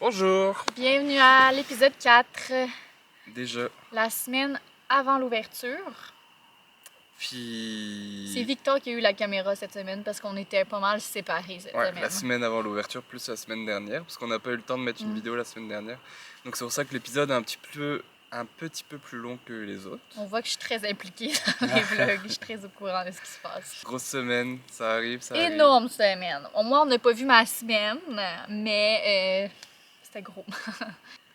Bonjour! Bienvenue à l'épisode 4. Déjà. La semaine avant l'ouverture. Puis... C'est Victor qui a eu la caméra cette semaine parce qu'on était pas mal séparés cette semaine. La semaine avant l'ouverture plus la semaine dernière, parce qu'on n'a pas eu le temps de mettre une vidéo la semaine dernière. Donc c'est pour ça que l'épisode est un petit peu plus long que les autres. On voit que je suis très impliquée dans les vlogs, je suis très au courant de ce qui se passe. Grosse semaine, ça arrive, Énorme semaine. Moi, on n'a pas vu ma semaine, mais c'était gros.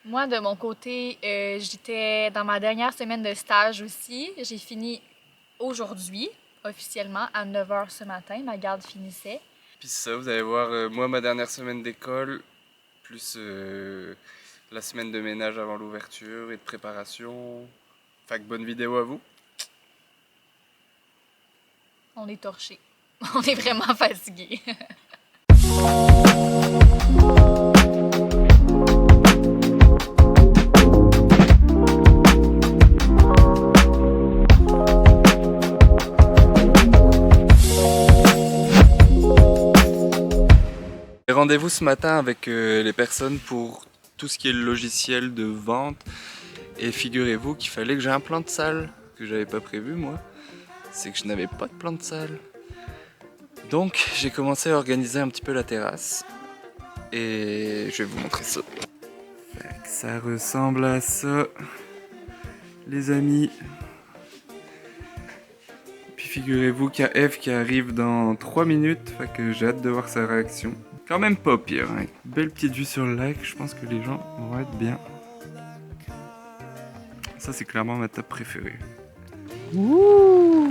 Moi, de mon côté, j'étais dans ma dernière semaine de stage aussi. J'ai fini aujourd'hui, officiellement, à 9h ce matin. Ma garde finissait. Puis ça, vous allez voir, moi, ma dernière semaine d'école, plus la semaine de ménage avant l'ouverture et de préparation. Fait que bonne vidéo à vous. On est torchés. On est vraiment fatigués. Rendez-vous ce matin avec les personnes pour tout ce qui est le logiciel de vente. Et figurez-vous qu'il fallait que j'ai un plan de salle que j'avais pas prévu moi. C'est que je n'avais pas de plan de salle. Donc j'ai commencé à organiser un petit peu la terrasse. Et je vais vous montrer ça. Ça ressemble à ça, les amis. Puis figurez-vous qu'il y a Eve qui arrive dans 3 minutes. Fait que j'ai hâte de voir sa réaction. Quand même pas pire, hein. Belle petite vue sur le lac, je pense que les gens vont être bien. Ça c'est clairement ma table préférée. Ouh.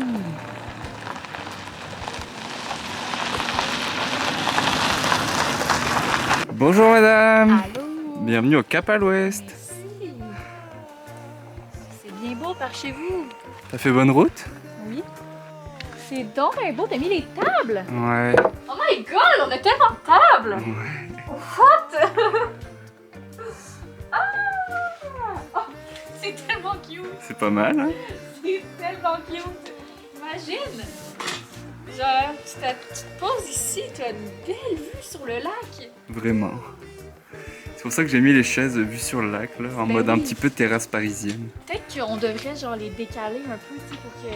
Bonjour madame. Allô. Bienvenue au Cap à l'Ouest. Merci. C'est bien beau par chez vous. T'as fait bonne route? Oui. C'est donc bien beau, t'as mis les tables. Ouais. Oh my god, on a tellement de tables. Ouais. What? Ah! Oh, c'est tellement cute. C'est pas mal, hein? C'est tellement cute. Imagine. Genre, tu te poses ici, tu as une belle vue sur le lac. Vraiment. C'est pour ça que j'ai mis les chaises vues sur le lac, là, en Ben mode un oui. petit peu terrasse parisienne. Peut-être qu'on devrait genre les décaler un peu, tu sais, pour que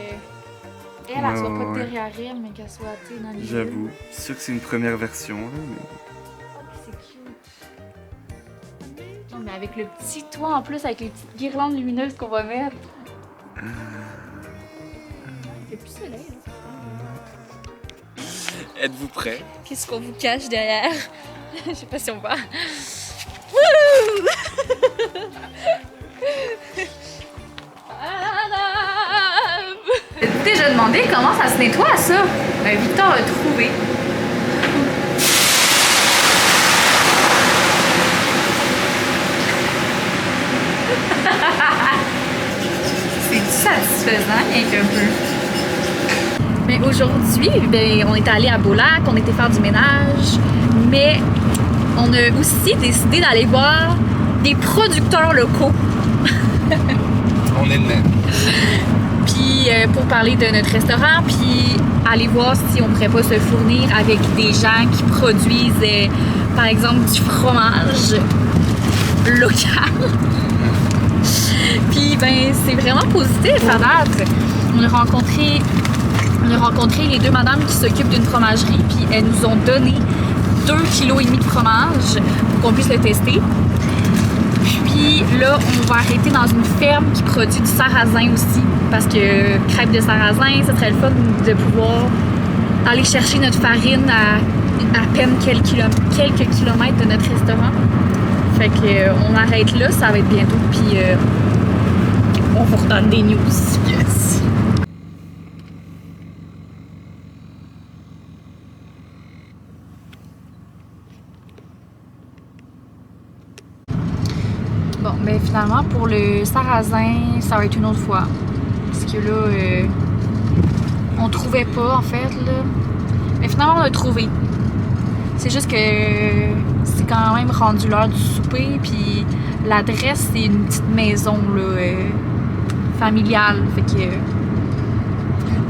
elle soit pas Ouais. derrière elle, mais qu'elle soit, tu sais, dans les J'avoue. yeux. C'est sûr que c'est une première version, là, mais... Oh, c'est cute. Non, mais avec le petit toit en plus, avec les petites guirlandes lumineuses qu'on va mettre. Il fait plus soleil, là. Êtes-vous prêts? Qu'est-ce qu'on vous cache derrière? Je sais pas si on va. Wouh! J'ai déjà demandé comment ça se nettoie ça. Ben, Victor a trouvé. C'est satisfaisant, rien qu'un peu. Mais aujourd'hui, ben, on est allé à Beaulac, on était faire du ménage, mais on a aussi décidé d'aller voir des producteurs locaux. On est de même. Puis pour parler de notre restaurant, puis aller voir si on pourrait pas se fournir avec des gens qui produisent, par exemple, du fromage local. Puis ben c'est vraiment positif à date. On a rencontré les deux madames qui s'occupent d'une fromagerie, puis elles nous ont donné 2,5 kg de fromage pour qu'on puisse le tester. Puis là, on va arrêter dans une ferme qui produit du sarrasin aussi, parce que crêpes de sarrasin, ça serait le fun de pouvoir aller chercher notre farine à peine quelques kilomètres de notre restaurant. Fait que on arrête là, ça va être bientôt, puis on vous redonne des news. Yes! Bon, ben finalement, pour le sarrasin, ça va être une autre fois. Parce que là, on trouvait pas, en fait, là. Mais finalement, on a trouvé. C'est juste que c'est quand même rendu l'heure du souper, puis l'adresse, c'est une petite maison, là, familiale. Fait que...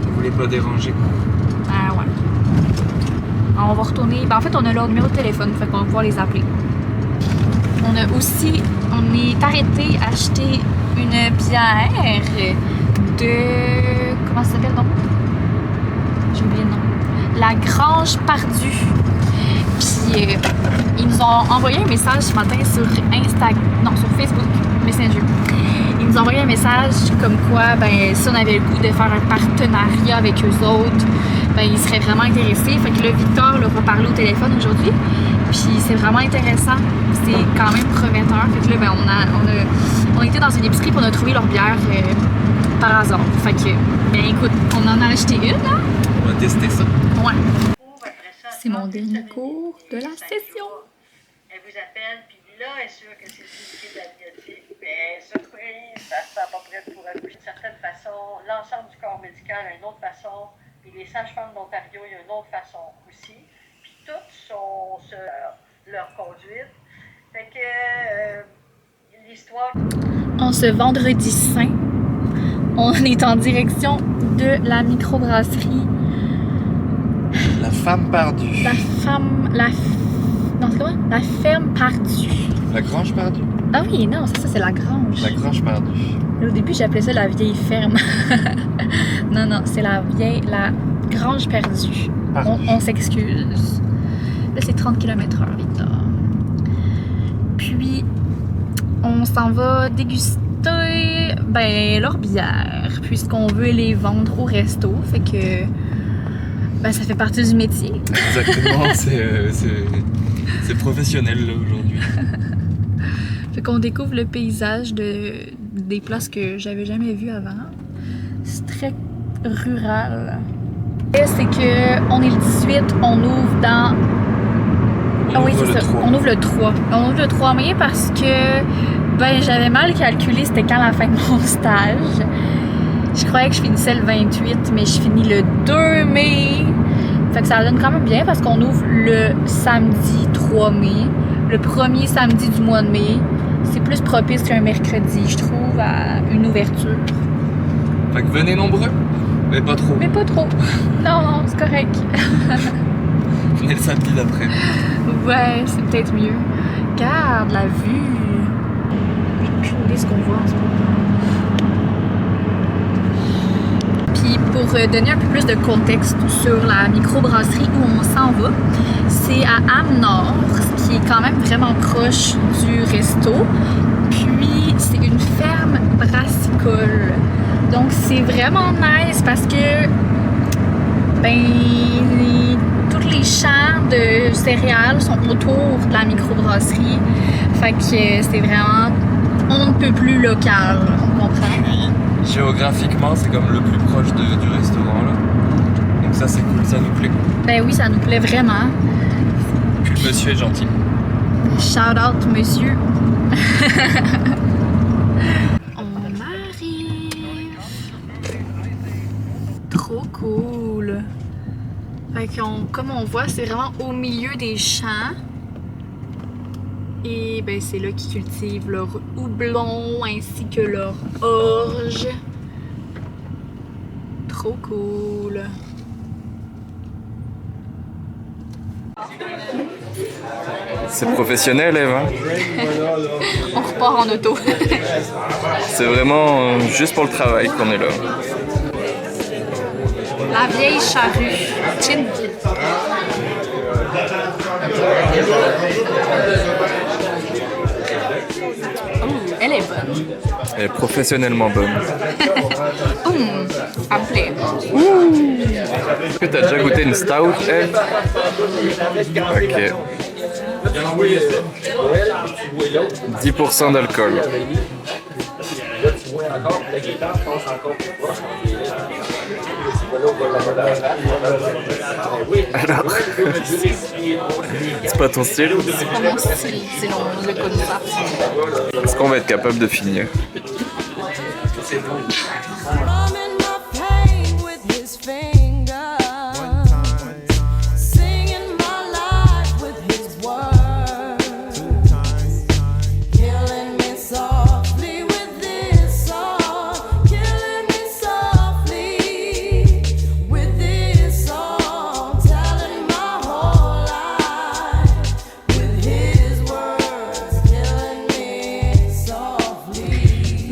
Vous voulez pas déranger? Ah ouais. Alors, on va retourner... Ben, en fait, on a leur numéro de téléphone, fait qu'on va pouvoir les appeler. On est arrêté acheter une bière de... Comment ça s'appelle, non? J'ai oublié le nom. La Grange Pardue. Puis ils nous ont envoyé un message ce matin sur sur Facebook Messenger. Ils nous ont envoyé un message comme quoi, ben, si on avait le goût de faire un partenariat avec eux autres, ben, ils seraient vraiment intéressés. Fait que là, Victor leur a parlé au téléphone aujourd'hui. Puis c'est vraiment intéressant. C'est quand même prometteur. Fait que là, ben, on était dans une épicerie et on a trouvé leur bière par hasard. Fait que, ben écoute, on en a acheté une, là. On va tester ça. Ouais. C'est mon dernier cours de la session. Elle vous appelle, puis là, elle est sûre que c'est une de la biotique. Mais surprise, ça se sent pas prête pour accoucher d'une certaine façon. L'ensemble du corps médical a une autre façon. Puis les sages-femmes d'Ontario, il y a une autre façon aussi. Puis toutes sont sur leur conduite. Fait que l'histoire... En ce vendredi saint, on est en direction de la microbrasserie. La femme perdue. Non, c'est comment? La ferme perdue. La grange perdue. Ah oui, non, ça c'est la grange. La grange perdue. Au début, j'appelais ça la vieille ferme. non, c'est la grange perdue. On s'excuse. Là, c'est 30 km/h, Victor. Puis, on s'en va déguster leur bière, puisqu'on veut les vendre au resto. Fait que... Ben, ça fait partie du métier. Exactement, c'est professionnel là aujourd'hui. Fait qu'on découvre le paysage des places que j'avais jamais vues avant. C'est très rural. Et c'est que on est le 18, on ouvre dans... oui, c'est ça. On ouvre le 3. On ouvre le 3 mai parce que ben j'avais mal calculé c'était quand la fin de mon stage. Je croyais que je finissais le 28, mais je finis le 2 mai. Fait que ça donne quand même bien parce qu'on ouvre le samedi 3 mai, le premier samedi du mois de mai. C'est plus propice qu'un mercredi, je trouve, à une ouverture. Fait que venez nombreux, mais pas trop. Mais pas trop. Non, c'est correct. Venez le samedi d'après. Ouais, c'est peut-être mieux. Regarde la vue. J'ai aucune idée ce qu'on voit en ce moment. Puis pour donner un peu plus de contexte sur la microbrasserie où on s'en va, c'est à Âme-Nord, ce qui est quand même vraiment proche du resto. Puis c'est une ferme brassicole. Donc c'est vraiment nice parce que tous les champs de céréales sont autour de la microbrasserie. Fait que c'est vraiment on ne peut plus local, on comprend. Géographiquement, c'est comme le plus proche du restaurant là. Donc ça c'est cool, ça nous plaît. Ben oui, ça nous plaît vraiment. Puis le monsieur est gentil. Shout out monsieur. On arrive. Trop cool. Fait comme on voit, c'est vraiment au milieu des champs. Et ben c'est là qu'ils cultivent leur houblon ainsi que leur orge. Trop cool. C'est professionnel, Eve. Hein? On repart en auto. C'est vraiment juste pour le travail qu'on est là. La vieille charrue. Chin. Elle est bonne. Elle est professionnellement bonne. Ça me plaît. Est-ce que tu as déjà goûté une stout, Eve? Ok. 10% d'alcool. Alors, c'est pas ton style? C'est pas mon style, c'est le concept. Est-ce qu'on va être capable de finir? His words kill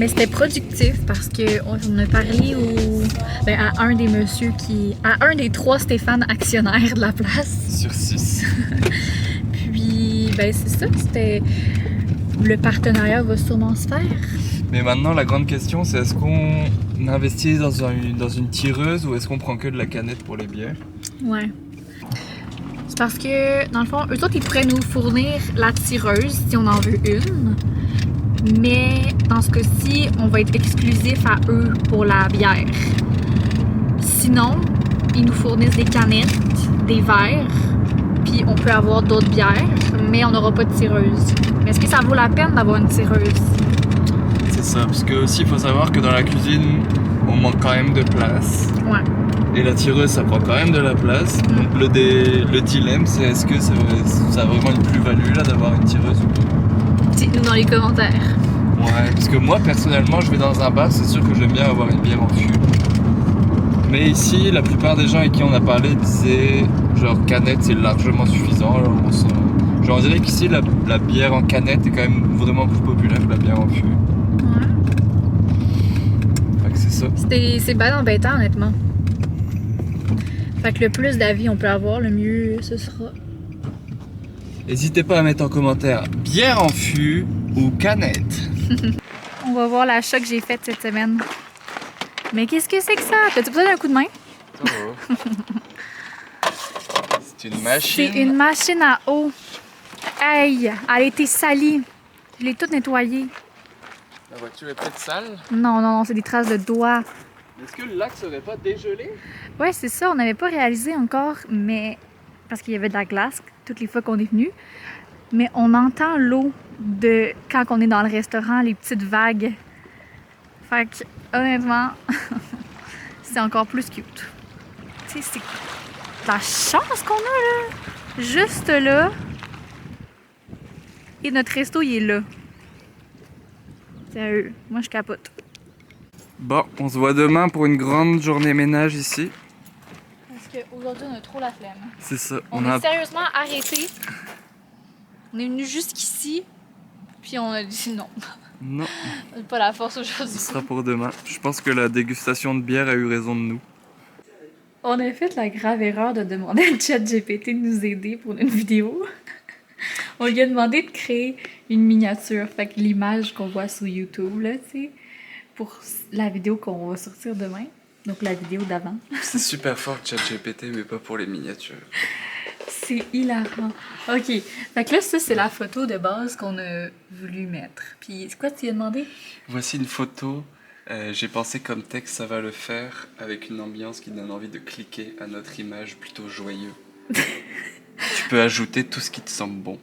Mais c'était productif parce qu'on a parlé à un des messieurs à un des 3 Stéphane actionnaires de la place. Sur 6. Puis, ben c'est ça, le partenariat va sûrement se faire. Mais maintenant, la grande question, c'est est-ce qu'on investit dans une tireuse ou est-ce qu'on prend que de la canette pour les bières? Ouais. C'est parce que, dans le fond, eux autres, ils pourraient nous fournir la tireuse si on en veut une. Mais dans ce cas-ci, on va être exclusif à eux pour la bière. Sinon, ils nous fournissent des canettes, des verres, puis on peut avoir d'autres bières, mais on n'aura pas de tireuse. Mais est-ce que ça vaut la peine d'avoir une tireuse? C'est ça, parce que aussi, il faut savoir que dans la cuisine, on manque quand même de place. Ouais. Et la tireuse, ça prend quand même de la place. Donc le dilemme, c'est est-ce que ça a vraiment une plus-value là d'avoir une tireuse ou pas? Dites-nous dans les commentaires. Ouais, parce que moi, personnellement, je vais dans un bar, c'est sûr que j'aime bien avoir une bière en fût. Mais ici, la plupart des gens avec qui on a parlé disaient genre canette c'est largement suffisant. Alors on dirait qu'ici la bière en canette est quand même vraiment plus populaire que la bière en fût. Ouais. Fait que c'est ça. C'est bien embêtant honnêtement. Fait que le plus d'avis on peut avoir, le mieux ce sera. N'hésitez pas à mettre en commentaire bière en fût ou canette. On va voir l'achat que j'ai fait cette semaine. Mais qu'est-ce que c'est que ça? T'as-tu besoin d'un coup de main? Oh. C'est une machine. C'est une machine à eau. Hey, elle a été salie. Je l'ai toute nettoyée. La voiture est peut-être sale. Non, c'est des traces de doigts. Est-ce que le lac serait pas dégelé? Ouais, c'est ça. On n'avait pas réalisé encore, mais parce qu'il y avait de la glace toutes les fois qu'on est venu. Mais on entend l'eau de quand on est dans le restaurant, les petites vagues. Fait que, honnêtement, c'est encore plus cute. Tu sais, c'est la chance qu'on a, là. Juste là. Et notre resto, il est là. Sérieux, moi, je capote. Bon, on se voit demain pour une grande journée ménage ici. Parce qu'aujourd'hui, on a trop la flemme. C'est ça. On est sérieusement arrêté. On est venu jusqu'ici, puis on a dit non. Non. On n'a pas la force aujourd'hui. Ce sera pour demain. Je pense que la dégustation de bière a eu raison de nous. On a fait la grave erreur de demander à ChatGPT de nous aider pour une vidéo. On lui a demandé de créer une miniature, fait que l'image qu'on voit sur YouTube, là, tu sais, pour la vidéo qu'on va sortir demain. Donc la vidéo d'avant. C'est super fort ChatGPT, mais pas pour les miniatures. C'est hilarant. Ok, fait que là, ça, c'est la photo de base qu'on a voulu mettre. Puis, c'est quoi tu lui as demandé? Voici une photo. J'ai pensé comme texte, ça va le faire, avec une ambiance qui donne envie de cliquer à notre image plutôt joyeux. Tu peux ajouter tout ce qui te semble bon.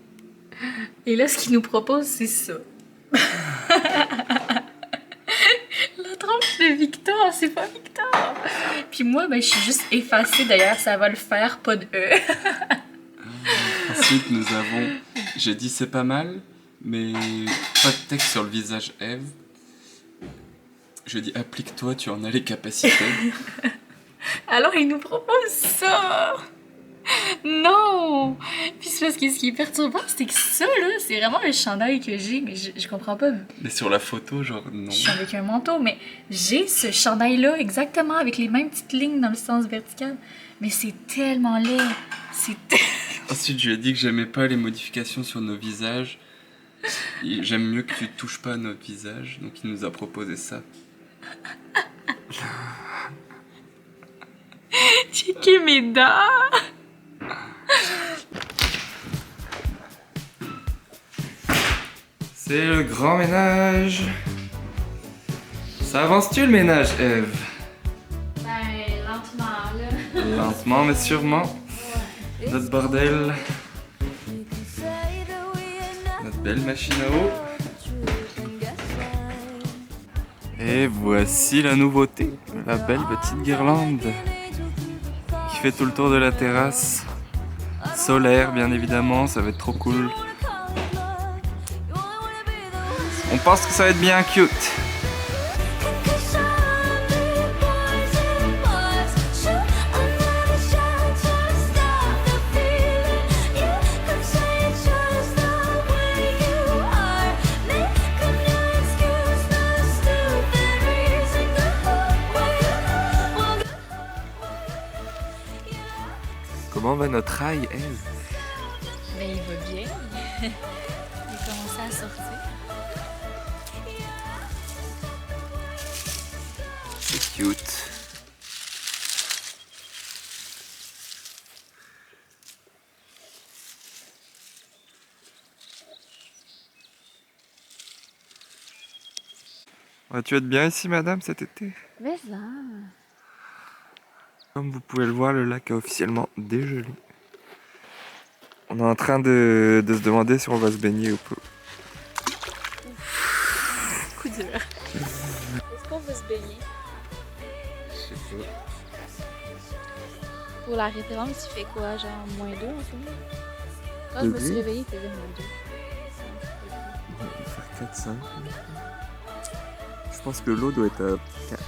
Et là, ce qu'il nous propose, c'est ça. La tronche de Victor, c'est pas Victor. Puis moi, ben, je suis juste effacée. D'ailleurs, ça va le faire, pas de E. Ensuite, nous avons... J'ai dit c'est pas mal, mais pas de texte sur le visage Eve. Je dis applique-toi, tu en as les capacités. Alors, il nous propose ça. Non! Puis c'est parce que ce qui est perturbant, c'est que ça, là, c'est vraiment le chandail que j'ai, mais je comprends pas. Mais sur la photo, genre, non. Je suis avec un manteau, mais j'ai ce chandail-là exactement avec les mêmes petites lignes dans le sens vertical. Mais c'est tellement laid. Ensuite, je lui ai dit que j'aimais pas les modifications sur nos visages. J'aime mieux que tu touches pas à notre visage, donc il nous a proposé ça. Checker mes dents! C'est le grand ménage. Ça avance-tu le ménage, Eve? Ben, lentement, là. Lentement, mais sûrement. Ouais. Notre bordel. Notre belle machine à eau. Et voici la nouveauté. La belle petite guirlande qui fait tout le tour de la terrasse. Solaire, bien évidemment, ça va être trop cool. On pense que ça va être bien cute. va notre ail, Eve? Mais il va bien. Il commence à sortir. C'est cute. Vas-tu être bien ici, madame, cet été? Mais ça. Comme vous pouvez le voir, le lac a officiellement dégelé. On est en train de se demander si on va se baigner ou pas. Coup dur. Est-ce qu'on veut se baigner? Je sais pas. Pour la référence, il fait quoi? Genre -2 en ce moment? Quand je me suis réveillée, il faisait -2. On va faire 4-5. Je pense que l'eau doit être à 4,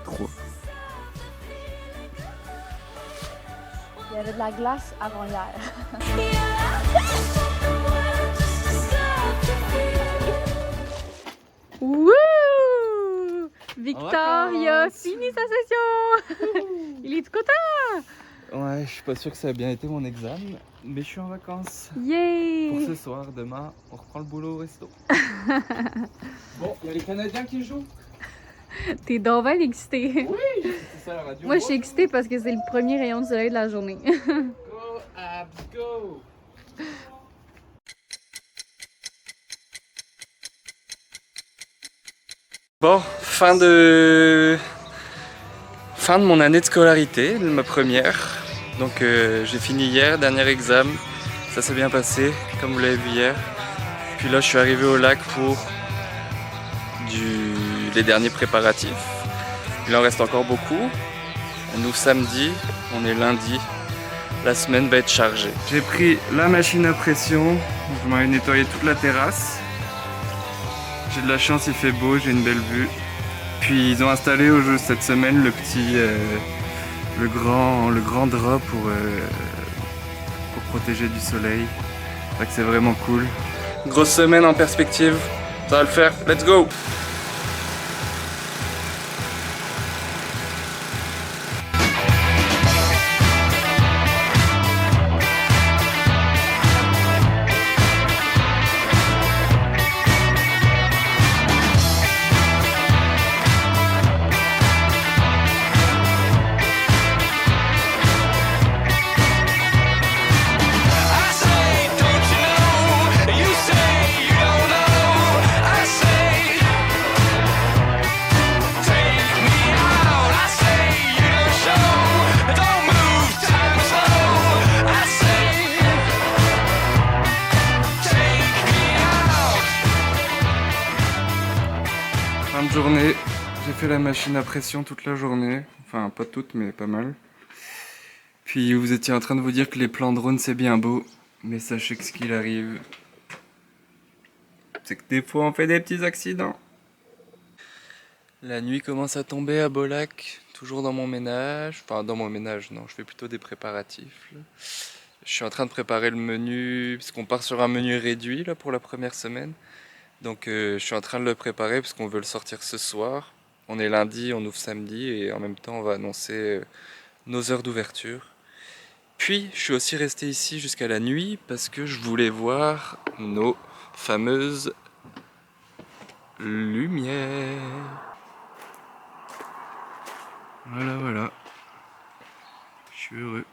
3. Il y avait de la glace avant hier. Wouh! Victor, il a fini sa session! Il est tout content! Ouais, je suis pas sûr que ça a bien été mon examen, mais je suis en vacances. Yay! Pour ce soir, demain, on reprend le boulot au resto. Bon, il y a les Canadiens qui jouent. T'es donc bien excité. Oui, c'est ça la radio. Moi, je suis excitée parce que c'est le premier rayon de soleil de la journée. Go, Abs, go! Bon, fin de mon année de scolarité, ma première. Donc j'ai fini hier, dernier examen. Ça s'est bien passé, comme vous l'avez vu hier. Puis là, je suis arrivé au lac pour les derniers préparatifs. Il en reste encore beaucoup. Nous, samedi, on est lundi. La semaine va être chargée. J'ai pris la machine à pression. Je m'en ai nettoyé toute la terrasse. J'ai de la chance, il fait beau, j'ai une belle vue. Puis ils ont installé au jeu cette semaine le petit, le grand drap pour protéger du soleil. Donc c'est vraiment cool. Grosse semaine en perspective, ça va le faire. Let's go! Fin de journée, j'ai fait la machine à pression toute la journée, enfin pas toute mais pas mal. Puis vous étiez en train de vous dire que les plans drone c'est bien beau, mais sachez que ce qu'il arrive, c'est que des fois on fait des petits accidents. La nuit commence à tomber à Beau-Lac, toujours dans mon ménage, enfin dans mon ménage non, je fais plutôt des préparatifs. Là. Je suis en train de préparer le menu, puisqu'on part sur un menu réduit là, pour la première semaine. Donc je suis en train de le préparer parce qu'on veut le sortir ce soir. On est lundi, on ouvre samedi et en même temps on va annoncer nos heures d'ouverture. Puis je suis aussi resté ici jusqu'à la nuit parce que je voulais voir nos fameuses lumières. Voilà, voilà. Je suis heureux.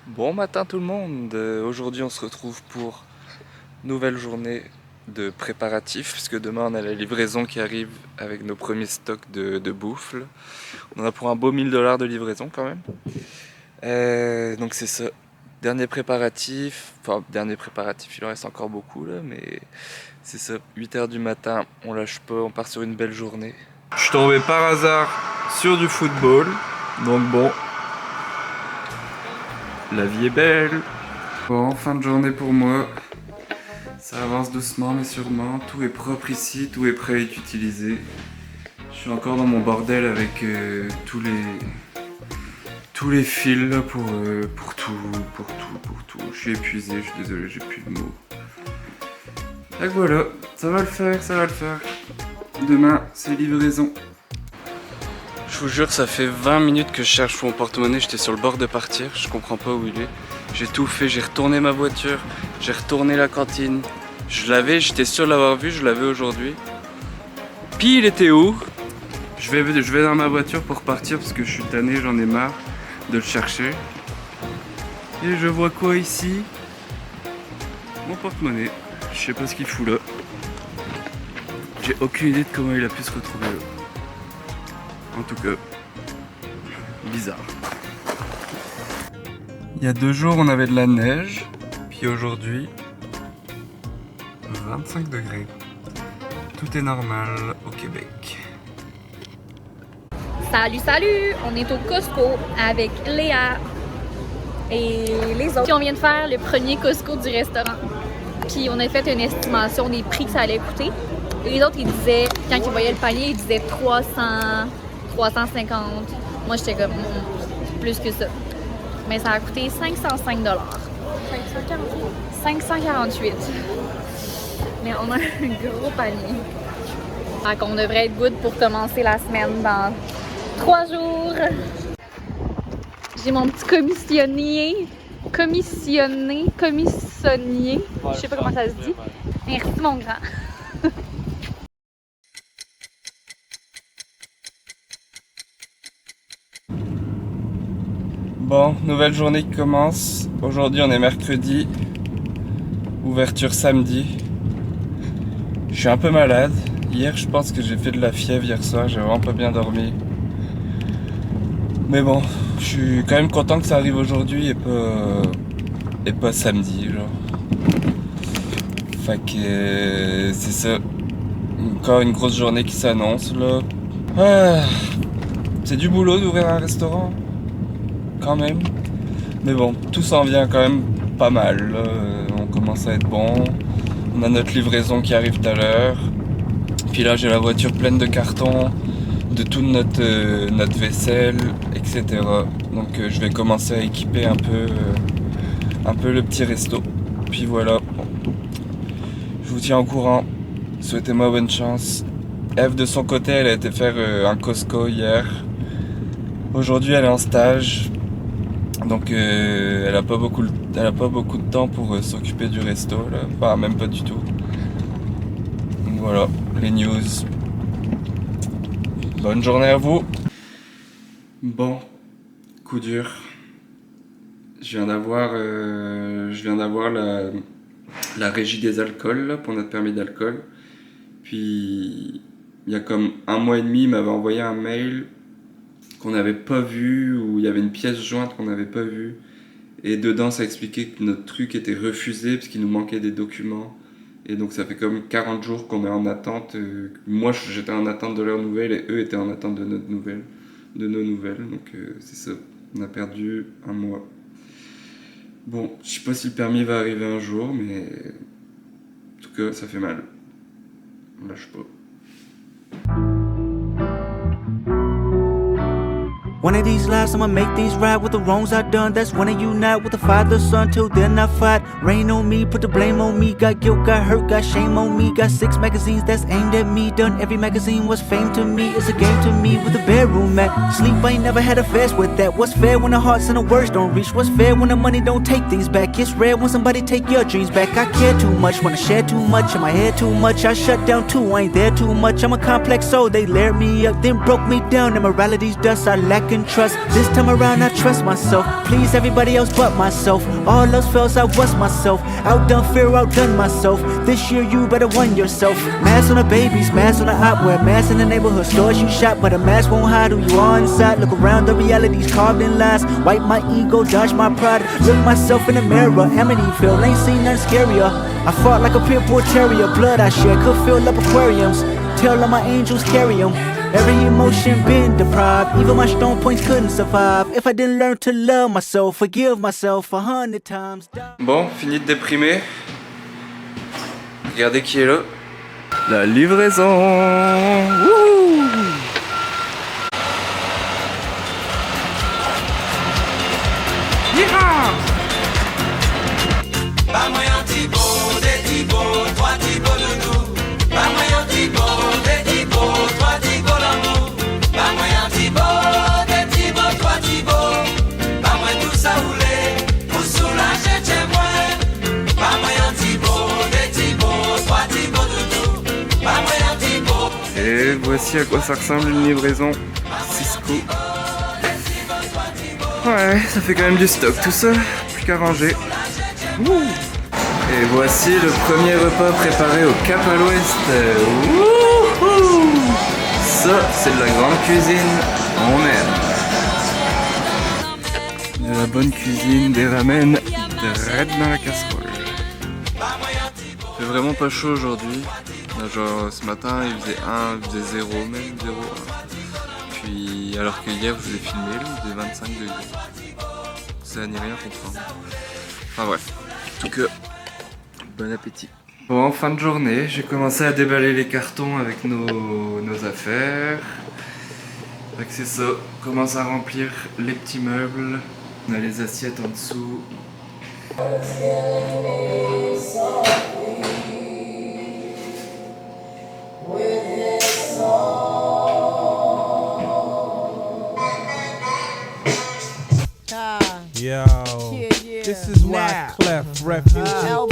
Bon matin tout le monde, aujourd'hui on se retrouve pour nouvelle journée de préparatifs puisque demain on a la livraison qui arrive avec nos premiers stocks de bouffe. Là. On en a pour un beau 1000 $ de livraison quand même. Donc c'est ça, dernier préparatif, il en reste encore beaucoup là mais c'est ça, 8 h du matin, on lâche pas, on part sur une belle journée. Je suis tombé par hasard sur du football, donc bon. La vie est belle. Bon, fin de journée pour moi. Ça avance doucement mais sûrement. Tout est propre ici, tout est prêt à être utilisé. Je suis encore dans mon bordel avec tous les fils là, pour tout. Je suis épuisé, je suis désolé, j'ai plus de mots. Et voilà, ça va le faire, ça va le faire. Demain, c'est livraison. Je vous jure, ça fait 20 minutes que je cherche mon porte-monnaie, j'étais sur le bord de partir, je comprends pas où il est. J'ai tout fait, j'ai retourné ma voiture, j'ai retourné la cantine. Je l'avais, j'étais sûr de l'avoir vu, je l'avais aujourd'hui. Puis il était où? Je vais dans ma voiture pour partir parce que je suis tanné, j'en ai marre de le chercher. Et je vois quoi ici? Mon porte-monnaie. Je sais pas ce qu'il fout là. J'ai aucune idée de comment il a pu se retrouver là. En tout cas, bizarre. Il y a 2 jours, on avait de la neige. Puis aujourd'hui, 25 degrés. Tout est normal au Québec. Salut, salut! On est au Costco avec Léa et les autres. Puis on vient de faire le premier Costco du restaurant. Puis on a fait une estimation des prix que ça allait coûter. Et les autres, ils disaient, quand ils voyaient le panier, ils disaient 300, 350. Moi, j'étais comme, plus que ça. Mais ça a coûté 505 $. 548. Mais on a un gros panier. Fait qu'on devrait être good pour commencer la semaine dans 3 jours. J'ai mon petit commissionnier. Je sais pas comment ça se dit. Merci mon grand. Bon, nouvelle journée qui commence. Aujourd'hui on est mercredi. Ouverture samedi. Je suis un peu malade. Hier je pense que j'ai fait de la fièvre hier soir, j'ai vraiment pas bien dormi. Mais bon, je suis quand même content que ça arrive aujourd'hui et pas samedi, genre. Fait que c'est ça. Encore une grosse journée qui s'annonce là. Ah, c'est du boulot d'ouvrir un restaurant. Quand même. Mais bon, tout s'en vient quand même pas mal. Là. On commence à être bon. On a notre livraison qui arrive tout à l'heure. Puis là j'ai la voiture pleine de cartons, de toute notre vaisselle, etc. Donc je vais commencer à équiper un peu le petit resto. Puis voilà. Je vous tiens au courant. Souhaitez-moi bonne chance. Eve de son côté, elle a été faire un Costco hier. Aujourd'hui elle est en stage. Donc elle a pas beaucoup de temps pour s'occuper du resto là. Enfin même pas du tout. Donc voilà, les news. Bonne journée à vous. Bon, coup dur. Je viens d'avoir la régie des alcools là, pour notre permis d'alcool. Puis il y a comme 1 mois et demi, il m'avait envoyé un mail qu'on n'avait pas vu, où il y avait une pièce jointe qu'on n'avait pas vue. Et dedans, ça expliquait que notre truc était refusé parce qu'il nous manquait des documents. Et donc ça fait comme 40 jours qu'on est en attente. Moi, j'étais en attente de leurs nouvelles et eux étaient en attente de nos nouvelles. Donc c'est ça, on a perdu 1 mois. Bon, je sais pas si le permis va arriver un jour, mais en tout cas, ça fait mal. On lâche pas. One of these lives, I'ma make these right with the wrongs I done. That's when I unite with the Father, Son. Till then I fight. Rain on me, put the blame on me. Got guilt, got hurt, got shame on me. Got 6 magazines that's aimed at me. Done every magazine was fame to me. It's a game to me with a bedroom mat. Sleep, I ain't never had a fast with that. What's fair when the hearts and the words don't reach? What's fair when the money don't take things back? It's rare when somebody take your dreams back. I care too much, wanna share too much. In my head too much, I shut down too. I ain't there too much. I'm a complex soul. They layered me up, then broke me down. Immorality's dust, I lack in trust. This time around I trust myself. Please everybody else but myself. All else fails, I was myself. Outdone fear, outdone myself. This year you better won yourself. Mask on the babies, mask on the op. Wear masks in the neighborhood stores you shop, but a mask won't hide who you are inside. Look around, the reality's carved in lies. Wipe my ego, dodge my pride. Look myself in the mirror, Amityville, ain't seen nothing scarier. I fought like a pit bull terrier. Blood I shed could fill up aquariums. Tell all my angels carry them. Every emotion been deprived. Even my strong points couldn't survive. If I didn't learn to love myself, forgive myself 100 times. Bon, fini de déprimer. Regardez qui est là. La livraison. Wouh! Pas moi un Thibaut, des Thibaut, 3 Thibaut. voici à quoi ça ressemble une livraison Cisco. Ouais, ça fait quand même du stock tout ça, plus qu'à ranger. Ouh. Et voici le premier repas préparé au Cap à l'Ouest. Wouhou. Ça, c'est de la grande cuisine, on aime. De la bonne cuisine, des ramen, direct dans la casserole. Il fait vraiment pas chaud aujourd'hui. Genre ce matin il faisait 0 même, 0. Puis alors que hier je vous ai filmé, là, il faisait 25 degrés. Ça n'y rien comprendre. Enfin bref, en tout cas, bon appétit. Bon, en fin de journée, j'ai commencé à déballer les cartons avec nos affaires. Donc c'est ça, on commence à remplir les petits meubles. On a les assiettes en dessous. Yo, this is why Clef, Refugee Camp,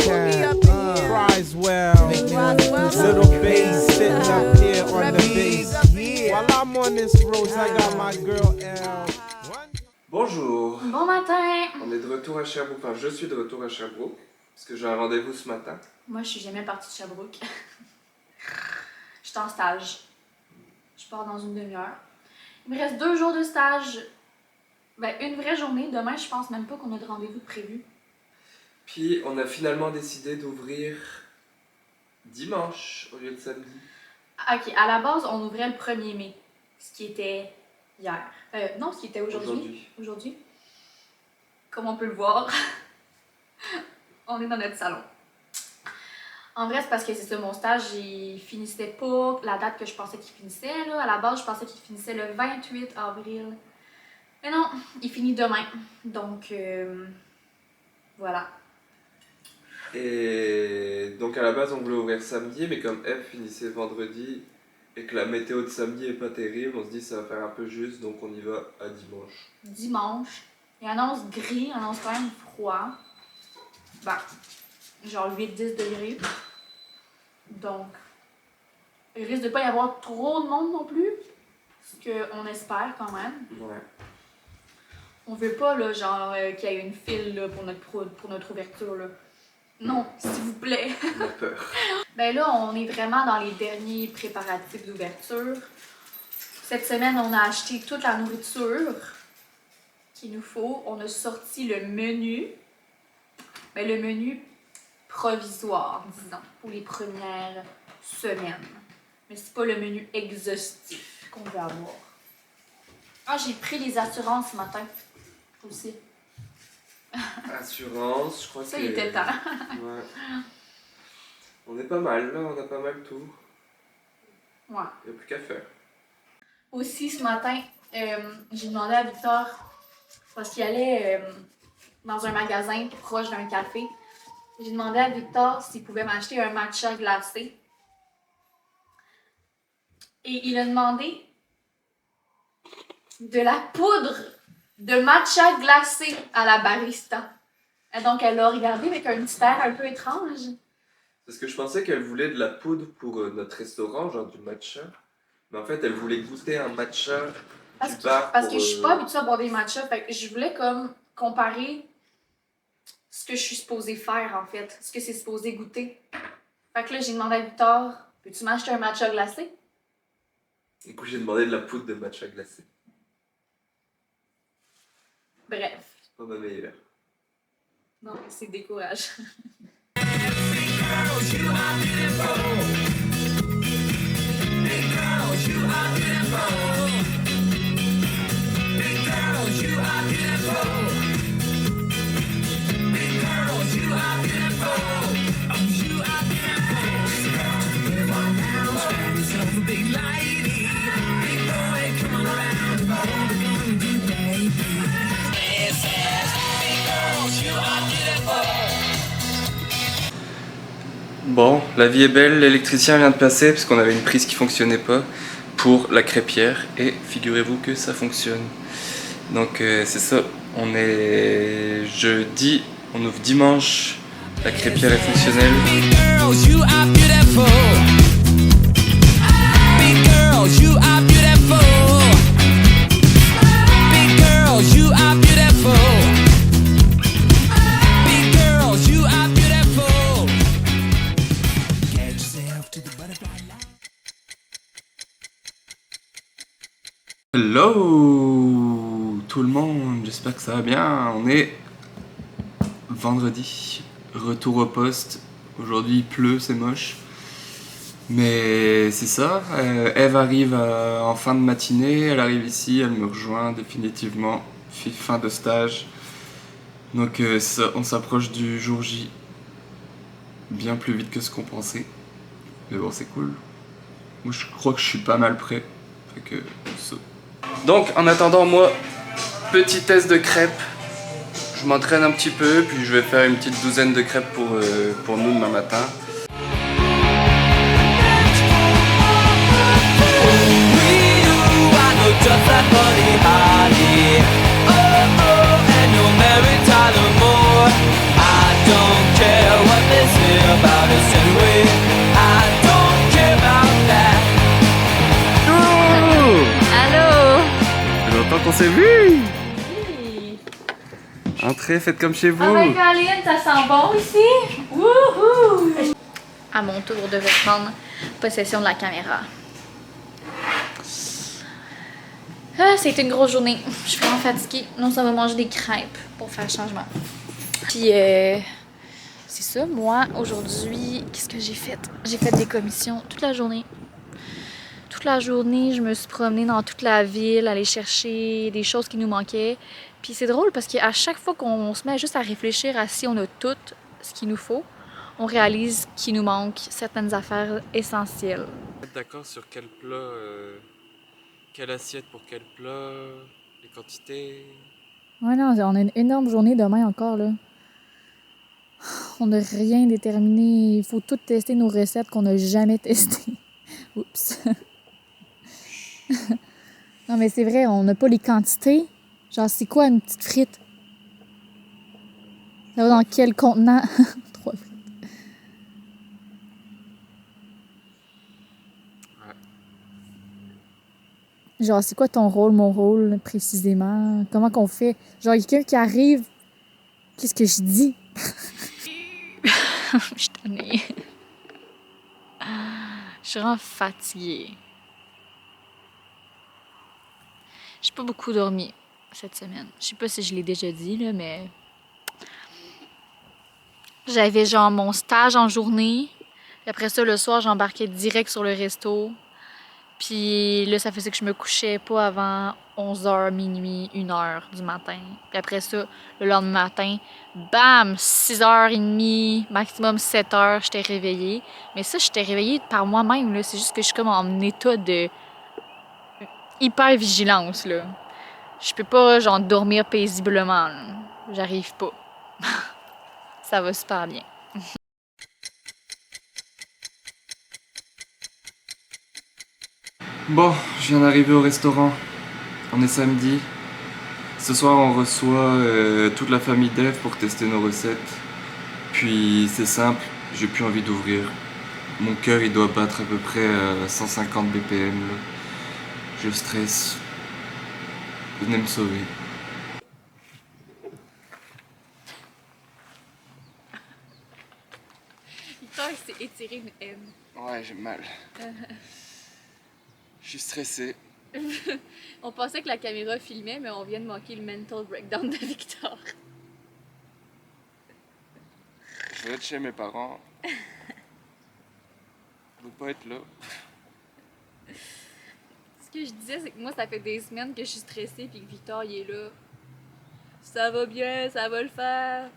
Criswell, Little Bass sitting up here on the bass. While I'm on this road, I got my girl L. Bonjour. Bon matin! On est de retour à Sherbrooke, enfin je suis de retour à Sherbrooke, parce que j'ai un rendez-vous ce matin. Moi, je suis jamais partie de Sherbrooke. Je suis en stage. Je pars dans une demi-heure. Il me reste 2 jours de stage. Ben, une vraie journée. Demain, je pense même pas qu'on a de rendez-vous de prévu. Puis on a finalement décidé d'ouvrir dimanche au lieu de samedi. Ok, à la base, on ouvrait le 1er mai, ce qui était hier. Non, ce qui était aujourd'hui. Aujourd'hui. Comme on peut le voir, on est dans notre salon. En vrai, c'est parce que c'est ça, mon stage, il finissait pas la date que je pensais qu'il finissait. Là. À la base, je pensais qu'il finissait le 28 avril. Mais non, il finit demain. Donc, voilà. Et donc à la base, on voulait ouvrir samedi, mais comme F finissait vendredi et que la météo de samedi est pas terrible, on se dit ça va faire un peu juste, donc on y va à dimanche. Dimanche, il annonce gris, il annonce quand même froid. Ben, genre 8-10 degrés. Donc, il risque de pas y avoir trop de monde non plus. Ce qu'on espère quand même. Ouais. On veut pas, là, genre, qu'il y ait une file là, pour notre ouverture, là. Non, s'il vous plaît. On a peur. Ben là, on est vraiment dans les derniers préparatifs d'ouverture. Cette semaine, on a acheté toute la nourriture qu'il nous faut. On a sorti le menu. Ben, le menu provisoire, disons, pour les premières semaines. Mais c'est pas le menu exhaustif qu'on veut avoir. Ah, j'ai pris les assurances ce matin aussi. Assurance, je crois Ça, que... il était temps. Ouais. On est pas mal, là, on a pas mal tout. Ouais. Il n'y a plus qu'à faire. Aussi, ce matin, j'ai demandé à Victor, parce qu'il allait dans un magasin proche d'un café, j'ai demandé à Victor s'il pouvait m'acheter un matcha glacé. Et il a demandé de la poudre de matcha glacé à la barista. Et donc, elle l'a regardé avec un petit air un peu étrange. Parce que je pensais qu'elle voulait de la poudre pour notre restaurant, genre du matcha. Mais en fait, elle voulait goûter un matcha du bar. Parce que je suis pas habituée à boire des matchas. Fait que je voulais comme comparer ce que je suis supposée faire, en fait. Ce que c'est supposé goûter. Fait que là, j'ai demandé à Victor, peux-tu m'acheter un matcha glacé? Du coup, j'ai demandé de la poudre de matcha glacé. Bref. C'est pas ma meilleure. Non, c'est décourageant. Bon, la vie est belle, l'électricien vient de passer parce qu'on avait une prise qui fonctionnait pas pour la crêpière et figurez-vous que ça fonctionne. Donc c'est ça, on est jeudi, on ouvre dimanche, la crêpière est fonctionnelle. Hello tout le monde, j'espère que ça va bien. On est vendredi, retour au poste. Aujourd'hui il pleut, c'est moche. Mais c'est ça, Eve arrive en fin de matinée, elle arrive ici, elle me rejoint définitivement, fin de stage. Donc on s'approche du jour J bien plus vite que ce qu'on pensait. Mais bon, c'est cool. Moi je crois que je suis pas mal prêt. Fait que, ça. Donc en attendant, moi, petit test de crêpes. Je m'entraîne un petit peu, puis je vais faire une petite douzaine de crêpes pour nous demain matin. On s'est vu! Oui. Entrez, faites comme chez vous! Ah ben Caroline, ça sent bon ici! Wouhou! À mon tour de reprendre possession de la caméra. Ah, c'était une grosse journée. Je suis vraiment fatiguée. Non, ça va manger des crêpes pour faire le changement. Puis, c'est ça, moi, aujourd'hui, qu'est-ce que j'ai fait? J'ai fait des commissions toute la journée. Toute la journée, je me suis promenée dans toute la ville, aller chercher des choses qui nous manquaient. Puis c'est drôle parce qu'à chaque fois qu'on se met juste à réfléchir à si on a tout ce qu'il nous faut, on réalise qu'il nous manque certaines affaires essentielles. D'accord sur quel plat, quelle assiette pour quel plat, les quantités? Ouais, non, on a une énorme journée demain encore, là. On n'a rien déterminé. Il faut tout tester nos recettes qu'on n'a jamais testées. Oups. Non, mais c'est vrai, on n'a pas les quantités. Genre, c'est quoi une petite frite? Ça va dans quel contenant? 3 frites. Ouais. Genre, c'est quoi ton rôle, mon rôle, précisément? Comment qu'on fait? Genre, quelqu'un qui arrive, qu'est-ce que je dis? Je suis tannée. Je suis vraiment fatiguée. J'ai pas beaucoup dormi cette semaine. Je sais pas si je l'ai déjà dit, là, mais... J'avais genre mon stage en journée. Puis après ça, le soir, j'embarquais direct sur le resto. Puis là, ça faisait que je me couchais pas avant 11h, minuit, 1h du matin. Puis après ça, le lendemain matin, bam! 6h30, maximum 7h, j'étais réveillée. Mais ça, j'étais réveillée par moi-même, là. C'est juste que je suis comme en état de... hyper vigilance, là. Je peux pas, genre, dormir paisiblement, là. J'arrive pas. Ça va super bien. Bon, je viens d'arriver au restaurant. On est samedi. Ce soir, on reçoit toute la famille d'Eve pour tester nos recettes. Puis, c'est simple, j'ai plus envie d'ouvrir. Mon cœur, il doit battre à peu près 150 BPM, là. Je stresse. Venez me sauver. Victor, il s'est étiré une haine. Ouais, j'ai mal. Je suis stressé. On pensait que la caméra filmait, mais on vient de manquer le mental breakdown de Victor. Je vais être chez mes parents. Je veux pas être là. Ce que je disais, c'est que moi, ça fait des semaines que je suis stressée puis que Victor, il est là. Ça va bien, ça va le faire.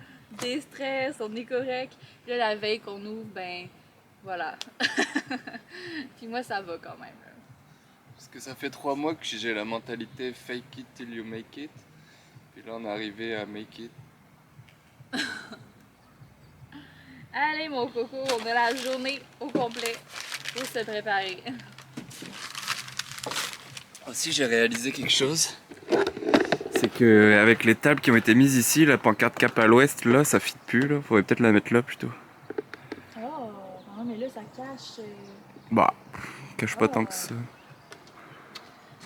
Déstress, on est correct. Puis là, la veille qu'on ouvre, ben, voilà. Puis moi, ça va quand même. Là. Parce que ça fait 3 mois que j'ai la mentalité fake it till you make it. Puis là, on est arrivé à make it. Allez, mon coco, on a la journée au complet pour se préparer. Aussi, j'ai réalisé quelque chose. C'est que avec les tables qui ont été mises ici, la pancarte cap à l'ouest, là, ça fit plus. Là. Faudrait peut-être la mettre là plutôt. Oh, non, mais là, ça cache. Bah, cache pas tant que ça.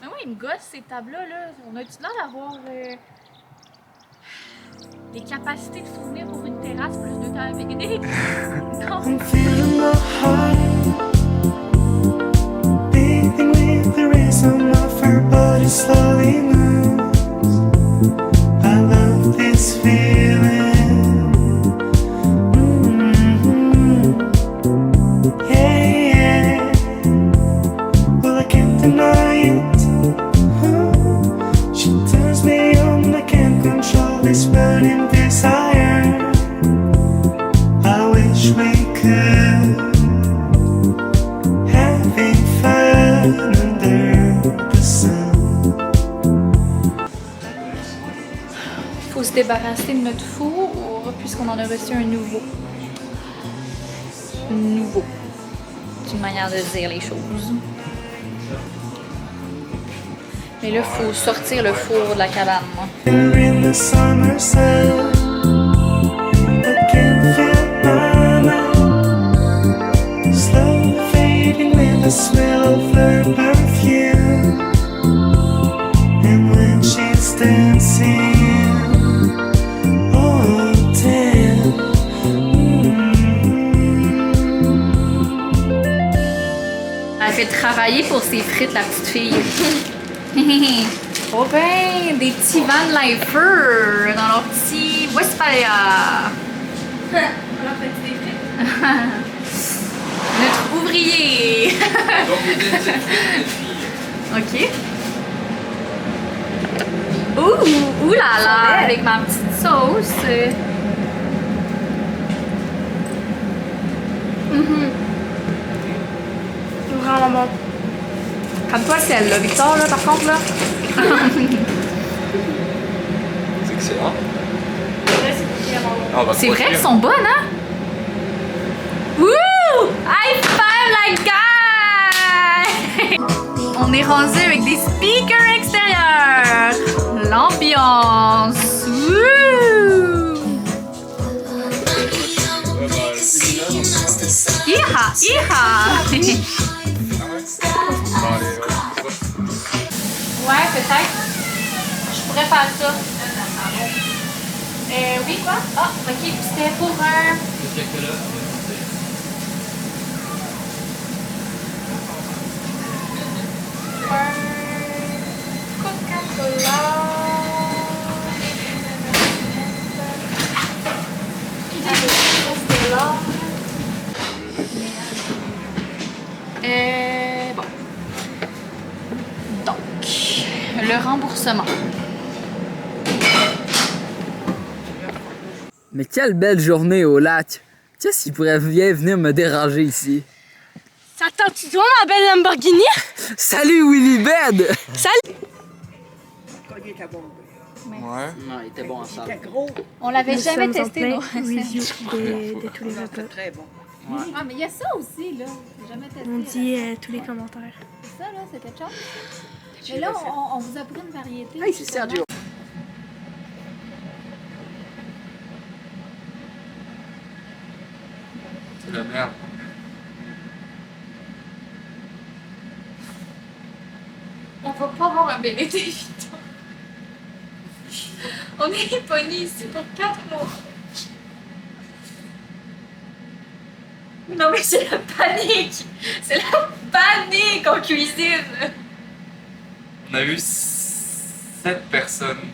Mais oui, il me gosse ces tables-là. Là. On a-tu l'air d'avoir des capacités de souvenir pour une terrasse plus de tables pique-nique? Non. I'm feeling the heart beating with the rhythm of her body. slowly moves. I love this feeling. Yeah, yeah. Well, I can't deny it. She turns me on, I can't control this burning desire. I wish we could. Having fun under the sun. Faut se débarrasser de notre four puisqu'on en a reçu un nouveau. Nouveau. C'est une manière de dire les choses. Mais là, il faut sortir le four de la cabane. In the summer sun, I can feel my mind slowly fading with the smell of her perfume. And when she's dancing, oh damn. Elle fait travailler pour ses frites, la petite fille. Oh ben, des petits van lifer dans leur petit Westphalia. On leur fait des frites. Notre ouvrier. Ok. Ouh là là, avec ma petite sauce. Vraiment bon. Comme toi, celle-là, Victor, là, par contre, là. C'est excellent. C'est vrai qu'elles sont bonnes, hein? Wouh! High five, like guy! On est rendu avec des speakers extérieurs. L'ambiance. Wouh! Iha! Iha! Ouais, peut-être. Je pourrais faire ça. Oui, quoi? Ah, ok, c'était pour un... Coca-Cola. Bon. Donc, le remboursement. Mais quelle belle journée au lac! Qu'est-ce qui pourrait bien venir me déranger ici? Ça tente-tu toi, ma belle Lamborghini? Salut Willy Bed! Salut! Ouais. Non, il était bon ensemble. On l'avait Nous jamais sommes en testé, plein nous. review de tous les repas. Ah, mais il y a ça aussi, là. J'ai jamais testé. On dit tous les commentaires. Ça, là, c'est quelque chose. Mais là, on vous a pris une variété. Hey, c'est Sergio! C'est la merde. On va pas avoir un bébé d'évitant. On est pogné ici pour 4 mois. Non, mais c'est la panique! C'est la panique en cuisine! On a eu 7 personnes.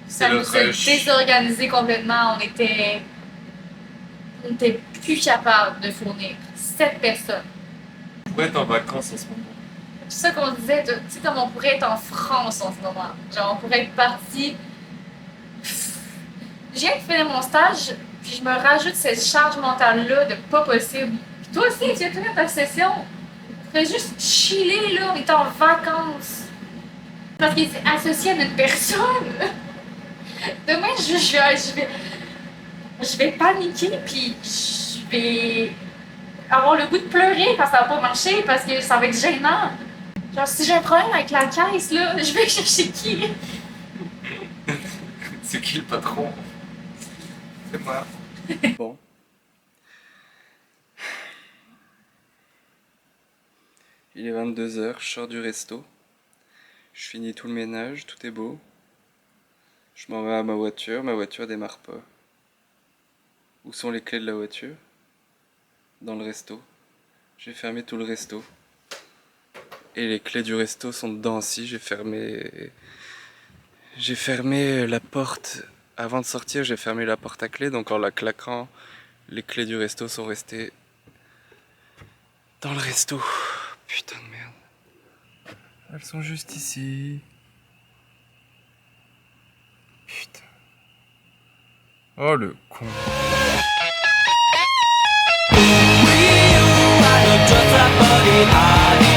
Ça C'est le nous a rush. désorganisé complètement. On était plus capable de fournir 7 personnes. On pourrait être en vacances en ce moment. C'est ça qu'on disait, tu sais, comme on pourrait être en France en ce moment. Genre, on pourrait être parti. Je viens de finir mon stage, puis je me rajoute cette charge mentale-là de pas possible. Puis toi aussi, tu viens de finir ta session. Tu pourrais juste chiller, là, on est en vacances. Parce qu'il est associé à notre personne. Demain, je vais paniquer, puis je vais avoir le goût de pleurer quand ça va pas marcher, parce que ça va être gênant. Genre, si j'ai un problème avec la caisse, là, je vais chercher qui? C'est qui le patron? C'est moi. Bon. Il est 22h, je sors du resto. Je finis tout le ménage, tout est beau. Je m'en vais à ma voiture démarre pas. Où sont les clés de la voiture? Dans le resto. J'ai fermé tout le resto. Et les clés du resto sont dedans aussi. J'ai fermé la porte. Avant de sortir, j'ai fermé la porte à clé. Donc en la claquant, les clés du resto sont restées dans le resto. Putain de merde. Elles sont juste ici. Putain. Oh le con. Just a buddy,